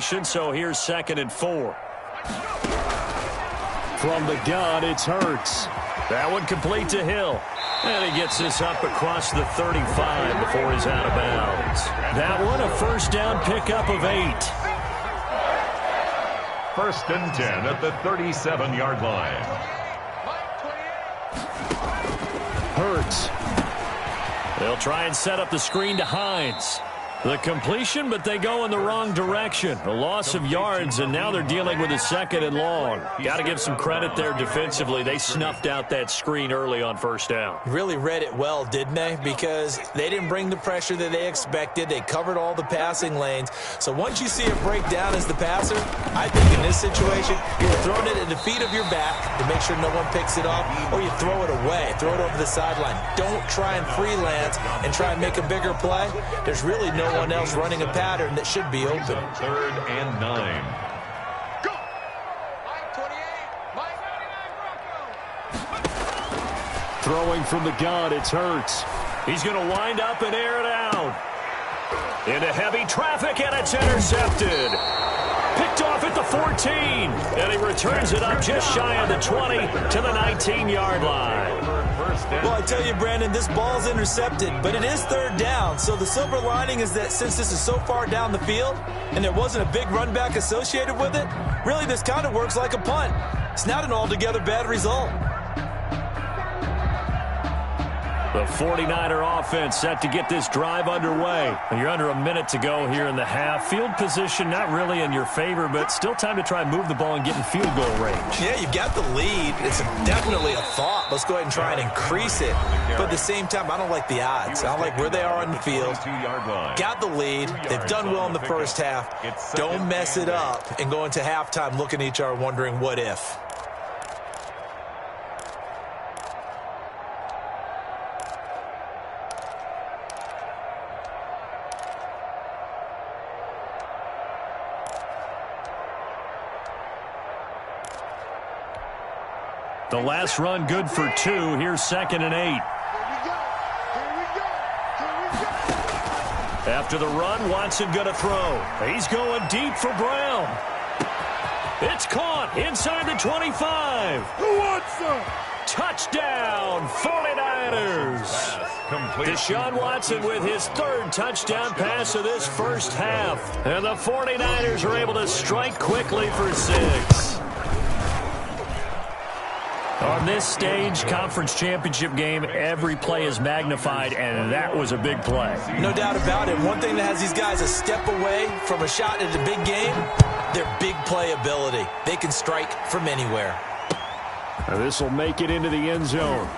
completion, so here's 2nd and 4. From the gun, it's Hurts. That one complete to Hill. And he gets this up across the 35 before he's out of bounds. That one, a first down pickup of 8. 1st and 10 at the 37-yard line. Hurts. They'll try and set up the screen to Hines. The completion, but they go in the wrong direction. A loss of yards, and now they're dealing with a 2nd and long. Got to give some credit there defensively. They snuffed out that screen early on 1st down. Really read it well, didn't they? Because they didn't bring the pressure that they expected. They covered all the passing lanes. So once you see it break down as the passer, I think in this situation, you're throwing it at the feet of your back to make sure no one picks it off, or you throw it away, throw it over the sideline. Don't try and freelance and try and make a bigger play. There's really no one else running a pattern that should be open. 3rd and 9. Go! Mike 28, Mike 99 Broncos. Throwing from the gun, it's Hurts. He's going to wind up and air it out. Into heavy traffic, and it's intercepted. Picked off at the 14, and he returns it up just shy of the 20 to the 19-yard line. Well, I tell you, Brandon, this ball's intercepted, but it is 3rd down. So the silver lining is that since this is so far down the field and there wasn't a big run back associated with it, really this kind of works like a punt. It's not an altogether bad result. The 49er offense set to get this drive underway. You're under a minute to go here in the half. Field position not really in your favor, but still time to try and move the ball and get in field goal range. Yeah, you've got the lead. It's definitely a thought. Let's go ahead and try and increase it. But at the same time, I don't like the odds. I don't like where they are on the field. Got the lead. They've done well in the first half. Don't mess it up and go into halftime looking at each other wondering what if. The last run good for 2. Here's 2nd and 8. After the run, Watson going to throw. He's going deep for Brown. It's caught inside the 25. Who wants some? Touchdown, 49ers. Deshaun Watson with his 3rd touchdown pass of this first half. And the 49ers are able to strike quickly for 6. On this stage, conference championship game, every play is magnified, and that was a big play. No doubt about it. One thing that has these guys a step away from a shot at a big game, their big play ability. They can strike from anywhere. This will make it into the end zone.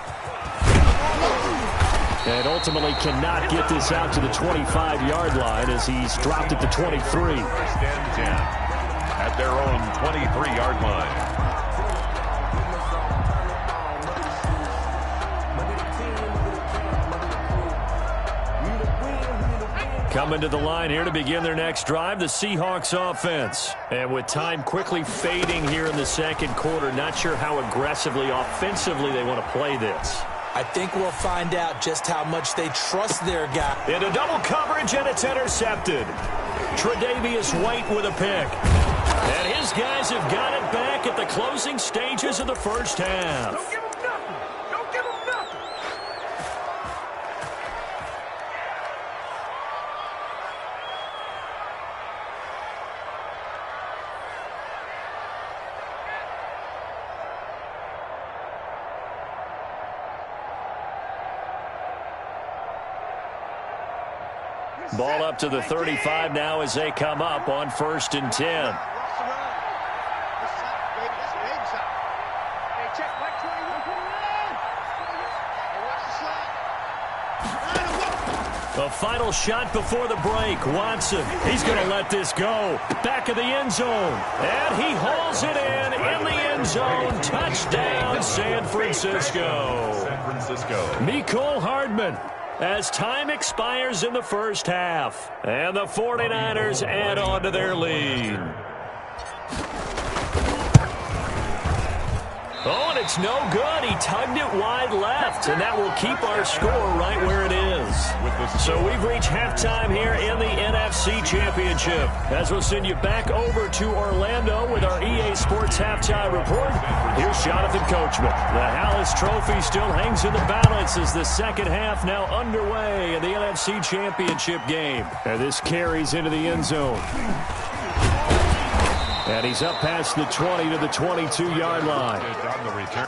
And ultimately cannot get this out to the 25-yard line as he's dropped at the 23. 1st and 10 at their own 23-yard line. Coming to the line here to begin their next drive, the Seahawks offense. And with time quickly fading here in the 2nd quarter, not sure how aggressively, offensively they want to play this. I think we'll find out just how much they trust their guy. Into double coverage, and it's intercepted. Tre'Davious White with a pick. And his guys have got it back at the closing stages of the first half. Don't give him nothing. Don't give him nothing. Ball up to the 35 now as they come up on 1st and 10. The final shot before the break. Watson, he's going to let this go. Back of the end zone. And he hauls it in the end zone. Touchdown, San Francisco. Mecole Hardman. As time expires in the first half. And the 49ers add on to their lead. Oh, and it's no good. He tugged it wide left, and that will keep our score right where it is. So we've reached halftime here in the NFC Championship. As we'll send you back over to Orlando with our EA Sports Halftime Report, here's Jonathan Coachman. The Hallis Trophy still hangs in the balance as the second half now underway in the NFC Championship game. And this carries into the end zone. And he's up past the 20 to the 22-yard line. On the return.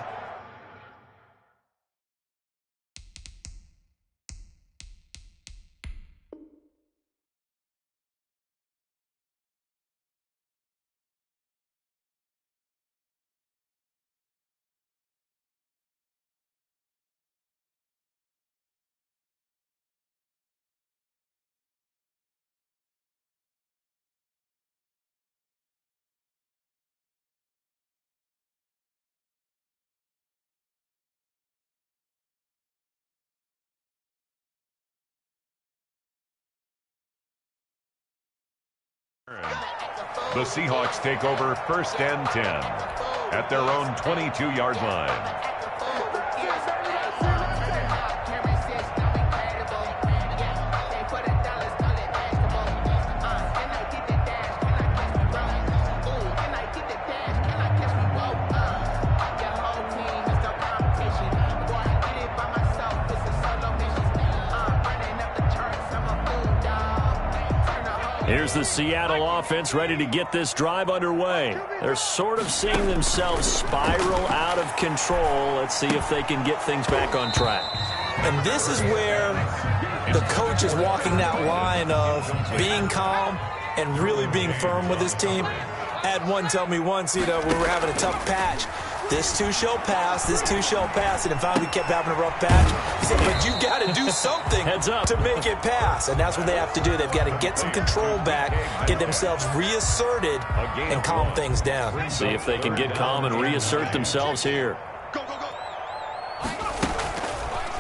The Seahawks take over 1st and 10 at their own 22-yard line. Here's the Seattle offense ready to get this drive underway. They're sort of seeing themselves spiral out of control. Let's see if they can get things back on track. And this is where the coach is walking that line of being calm and really being firm with his team. I had one tell me once, we were having a tough patch. This too shall pass, this too shall pass, and then finally we kept having a rough patch. He said, but you got to do something to make it pass, and that's what they have to do. They've got to get some control back, get themselves reasserted, and calm things down. See if they can get calm and reassert themselves here.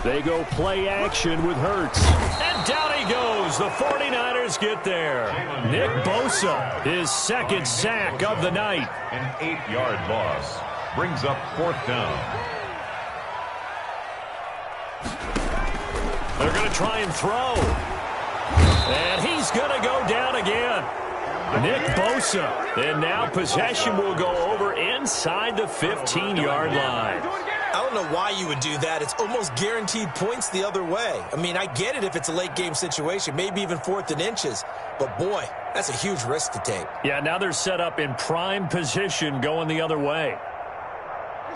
They go play action with Hurts. And down he goes. The 49ers get there. Nick Bosa, his second sack of the night. An 8-yard loss brings up 4th down. They're going to try and throw. And he's going to go down again. Nick Bosa. And now possession will go over inside the 15-yard line. I don't know why you would do that. It's almost guaranteed points the other way. I mean, I get it if it's a late-game situation, maybe even 4th and inches. But, boy, that's a huge risk to take. Yeah, now they're set up in prime position going the other way.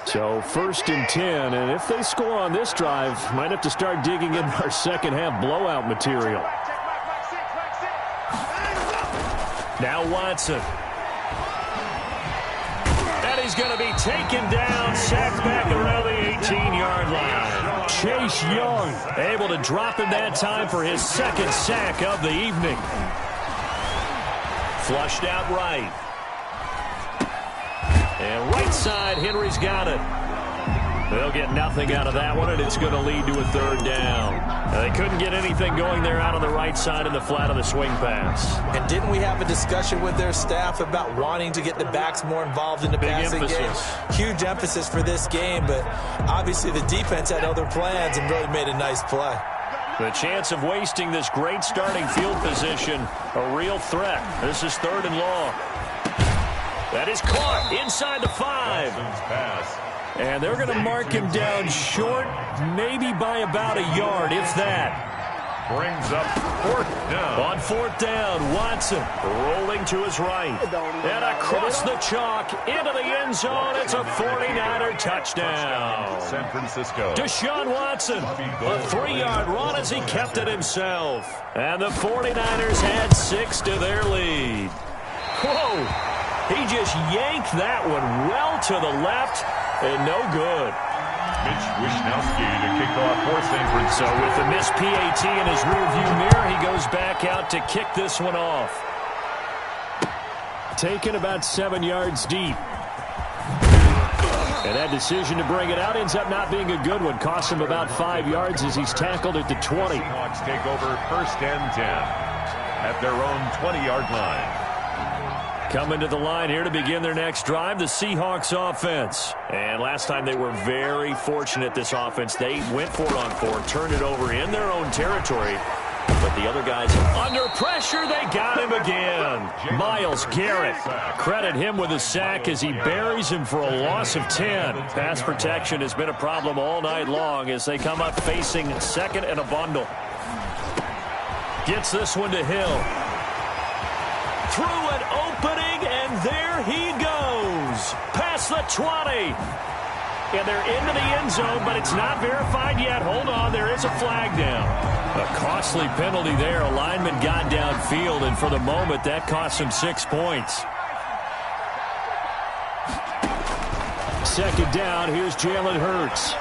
So 1st and 10, and if they score on this drive, might have to start digging in our second-half blowout material. Now Watson. And he's going to be taken down, sacked back around the 18-yard line. Chase Young able to drop him that time for his second sack of the evening. Flushed out right. And right side, Henry's got it. They'll get nothing out of that one, and it's going to lead to a 3rd down. Now, they couldn't get anything going there out on the right side in the flat of the swing pass. And didn't we have a discussion with their staff about wanting to get the backs more involved in the passing game? Huge emphasis for this game, but obviously the defense had other plans and really made a nice play. The chance of wasting this great starting field position, a real threat. This is 3rd and long. That is caught inside the 5. And they're going to mark him down short, maybe by about a yard, if that. Brings up 4th down. On 4th down, Watson rolling to his right. And across the chalk into the end zone. It's a 49er touchdown. San Francisco. Deshaun Watson, a 3-yard run as he kept it himself. And the 49ers had 6 to their lead. Whoa! He just yanked that one well to the left, and no good. Mitch Wishnowsky to kick off for San Francisco. So with the missed PAT in his rearview mirror, he goes back out to kick this one off. Taken about 7 yards deep. And that decision to bring it out ends up not being a good one. Cost him about 5 yards as he's tackled at the 20. Seahawks take over 1st and 10 at their own 20-yard line. Coming to the line here to begin their next drive, the Seahawks offense. And last time they were very fortunate, this offense. They went for it on 4, turned it over in their own territory. But the other guys under pressure, they got him again. Myles Garrett, credit him with a sack as he buries him for a loss of 10. Pass protection has been a problem all night long as they come up facing second and a bundle. Gets this one to Hill. Through an opening, and there he goes. Past the 20. And they're into the end zone, but it's not verified yet. Hold on, there is a flag down. A costly penalty there. A lineman got downfield, and for the moment, that cost him 6 points. Second down, here's Jalen Hurts.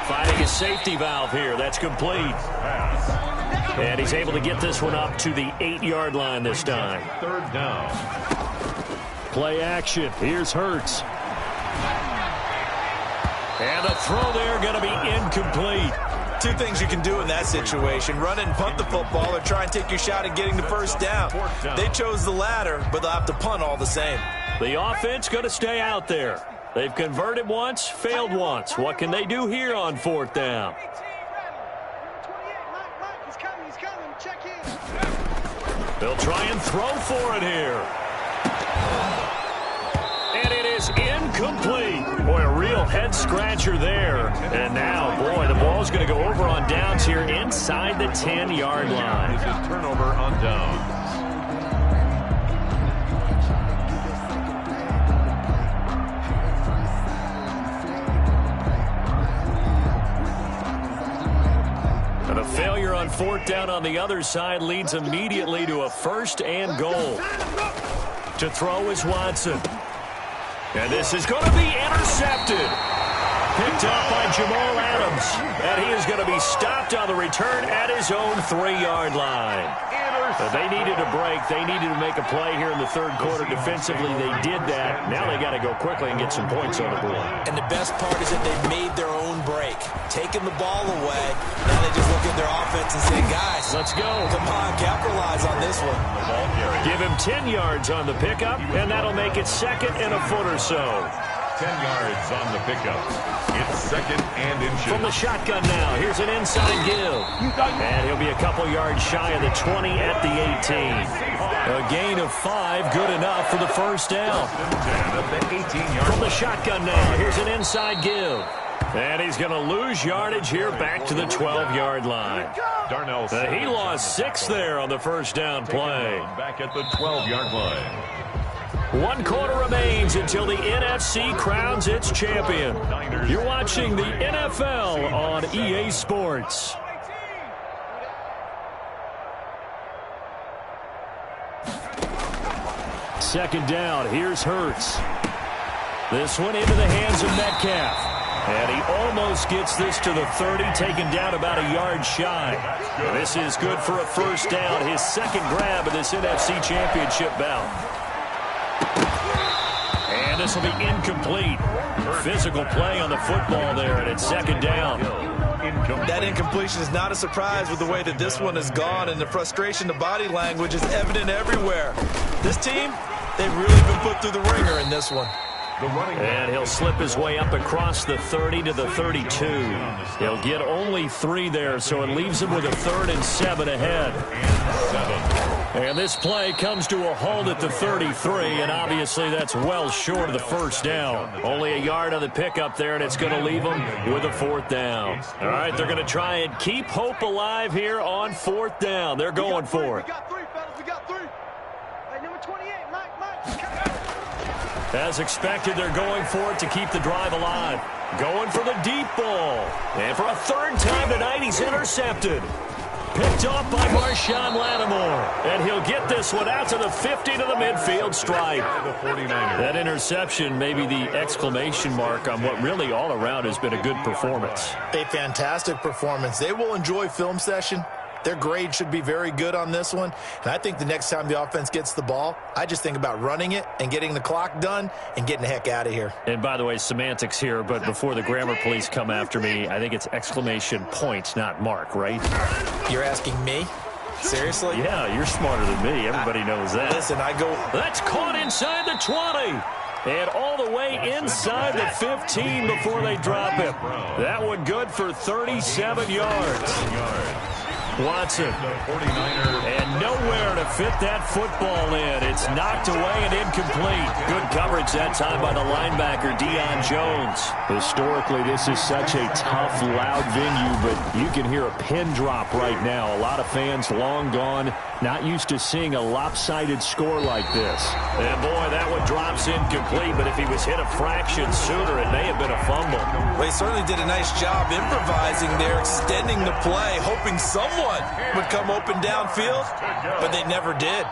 Finding a safety valve here. That's complete. And he's able to get this one up to the 8-yard line this time. Third down. Play action. Here's Hurts. And the throw there going to be incomplete. Two things you can do in that situation. Run it and punt the football or try and take your shot at getting the first down. They chose the latter, but they'll have to punt all the same. The offense going to stay out there. They've converted once, failed once. What can they do here on 4th down? They'll try and throw for it here. And it is incomplete. Boy, a real head-scratcher there. And now, boy, the ball's going to go over on downs here inside the 10-yard line. This is turnover on downs. And a failure on 4th down on the other side leads immediately to a 1st and goal. To throw is Watson. And this is going to be intercepted. Picked up by Jamal Adams. And he is going to be stopped on the return at his own 3-yard line. They needed a break. They needed to make a play here in the third quarter. Defensively, they did that. Now they got to go quickly and get some points on the board. And the best part is that they made their own break. Taking the ball away. Now they just look at their offense and say, guys, let's go. Come on, capitalize on this one. Give him 10 yards on the pickup, and that'll make it 2nd and a foot or so. 10 yards on the pickup. It's 2nd and inches. From the shotgun now, here's an inside give. And he'll be a couple yards shy of the 20 at the 18. A gain of 5, good enough for the 1st down. From the shotgun now, here's an inside give. And he's going to lose yardage here back to the 12-yard line. Darnell. He lost 6 there on the 1st down play. Back at the 12-yard line. 1 quarter remains until the NFC crowns its champion. You're watching the NFL on EA Sports. Second down, here's Hurts. This one into the hands of Metcalf. And he almost gets this to the 30, taken down about a yard shy. And this is good for a 1st down, his 2nd grab of this NFC Championship bout. And this will be incomplete. Physical play on the football there, and it's 2nd down. That incompletion is not a surprise with the way that this one has gone, and the frustration, the body language is evident everywhere. This team, they've really been put through the ringer in this one. And he'll slip his way up across the 30 to the 32. He'll get only 3 there, so it leaves him with a 3rd and 7 ahead. And this play comes to a halt at the 33, and obviously that's well short of the 1st down. Only a yard on the pickup there, and it's going to leave them with a 4th down. All right, they're going to try and keep hope alive here on 4th down. They're going for it. We got 3, fellas. We got 3. Hey, number 28, Mike. As expected, they're going for it to keep the drive alive. Going for the deep ball. And for a 3rd time tonight, he's intercepted. Picked off by Marshawn Lattimore. And he'll get this one out to the 50 to the midfield stripe. That interception may be the exclamation mark on what really all around has been a good performance. A fantastic performance. They will enjoy film session. Their grade should be very good on this one. And I think the next time the offense gets the ball, I just think about running it and getting the clock done and getting the heck out of here. And by the way, semantics here, but before the grammar police come after me, I think it's exclamation points, not mark, right? You're asking me? Seriously? Yeah, you're smarter than me. Everybody knows that. Listen, That's caught inside the 20. And all the way inside the 15 before they drop him. That one good for 37 yards. Watson. And nowhere to fit that football in. It's knocked away and incomplete. Good coverage that time by the linebacker, Deion Jones. Historically, this is such a tough, loud venue, but you can hear a pin drop right now. A lot of fans long gone, not used to seeing a lopsided score like this. And boy, that one drops incomplete, but if he was hit a fraction sooner, it may have been a fumble. Well, he certainly did a nice job improvising there, extending the play, hoping someone would come open downfield, but they never did.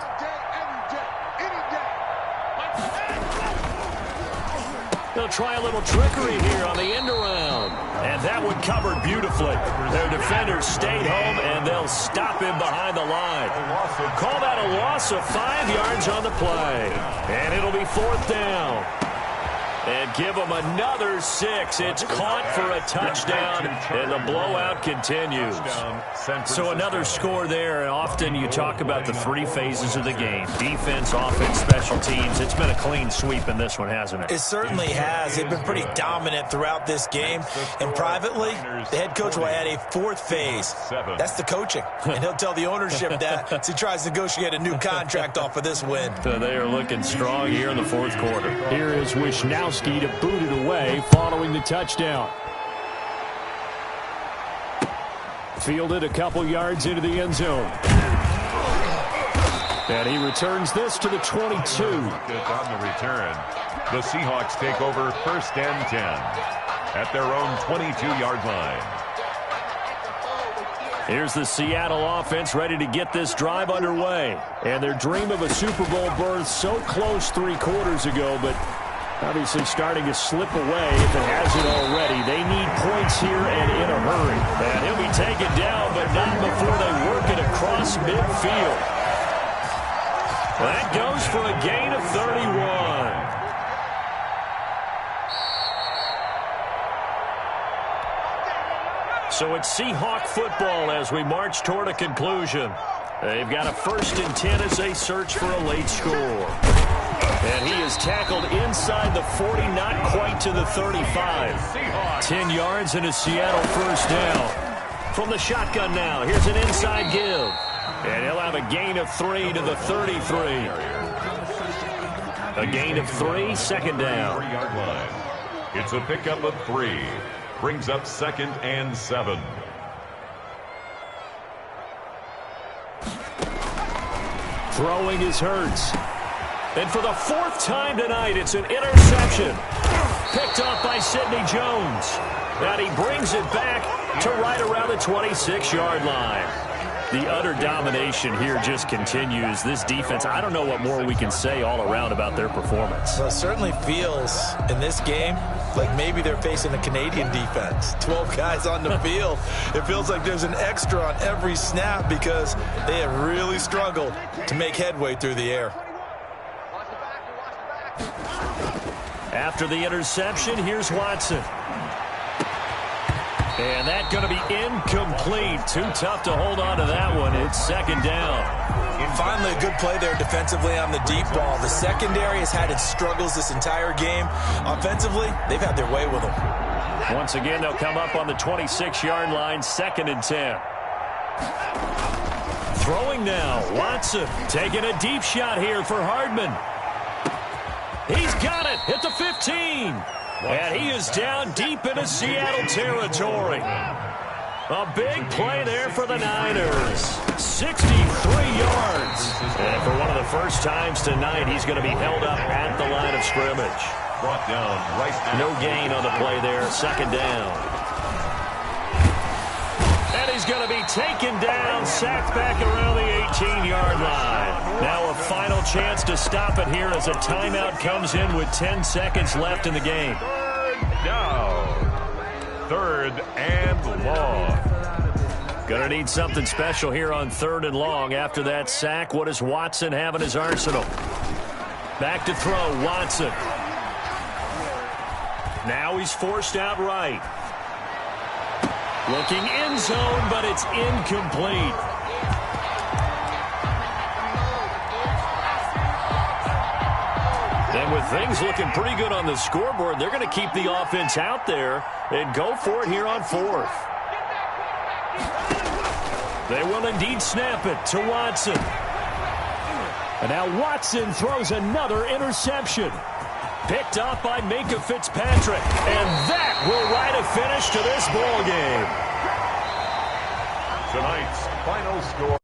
They'll try a little trickery here on the end around. And that one covered beautifully. Their defenders stayed home, and they'll stop him behind the line. Call that a loss of 5 yards on the play. And it'll be 4th down. And give them another 6. It's caught for a touchdown, and the blowout continues. So another score there, and often you talk about the 3 phases of the game. Defense, offense, special teams. It's been a clean sweep in this one, hasn't it? It certainly has. They've been pretty dominant throughout this game. And privately, the head coach will add a 4th phase. That's the coaching. And he'll tell the ownership that as he tries to negotiate a new contract off of this win. So they are looking strong here in the 4th quarter. Here is Wisnowski to boot it away following the touchdown. Fielded a couple yards into the end zone. And he returns this to the 22. On the return, the Seahawks take over 1st and 10 at their own 22-yard line. Here's the Seattle offense ready to get this drive underway. And their dream of a Super Bowl berth so close 3 quarters ago, but obviously starting to slip away if it hasn't already. They need points here and in a hurry. And he'll be taken down, but not before they work it across midfield. That goes for a gain of 31. So it's Seahawk football as we march toward a conclusion. They've got a 1st and 10 as they search for a late score. And he is tackled inside the 40, not quite to the 35. 10 yards and a Seattle 1st down. From the shotgun now, here's an inside give. And he'll have a gain of 3 to the 33. A gain of 3, 2nd down. It's a pickup of 3. Brings up 2nd and 7. Throwing is Hurts. And for the 4th time tonight, it's an interception. Picked off by Sidney Jones. And he brings it back to right around the 26-yard line. The utter domination here just continues. This defense, I don't know what more we can say all around about their performance. Well, it certainly feels in this game like maybe they're facing a Canadian defense. 12 guys on the field. It feels like there's an extra on every snap because they have really struggled to make headway through the air. After the interception, here's Watson. And that's going to be incomplete. Too tough to hold on to that one. It's 2nd down. And finally, a good play there defensively on the deep ball. The secondary has had its struggles this entire game. Offensively, they've had their way with them. Once again, they'll come up on the 26-yard line, 2nd and 10. Throwing now, Watson taking a deep shot here for Hardman. He's got it at the 15. And he is down deep into Seattle territory. A big play there for the Niners. 63 yards. And for one of the first times tonight, he's going to be held up at the line of scrimmage. Brought down right. No gain on the play there. 2nd down. And he's going to be taken down, sacked back around the 18-yard line. Now a final chance to stop it here as a timeout comes in with 10 seconds left in the game. 3rd down. 3rd and long. Going to need something special here on 3rd and long. After that sack, what does Watson have in his arsenal? Back to throw, Watson. Now he's forced out right. Looking end zone, but it's incomplete. And with things looking pretty good on the scoreboard, they're going to keep the offense out there and go for it here on fourth. They will indeed snap it to Watson. And now Watson throws another interception. Picked off by Minka Fitzpatrick. And that will write a finish to this ball game. Tonight's final score.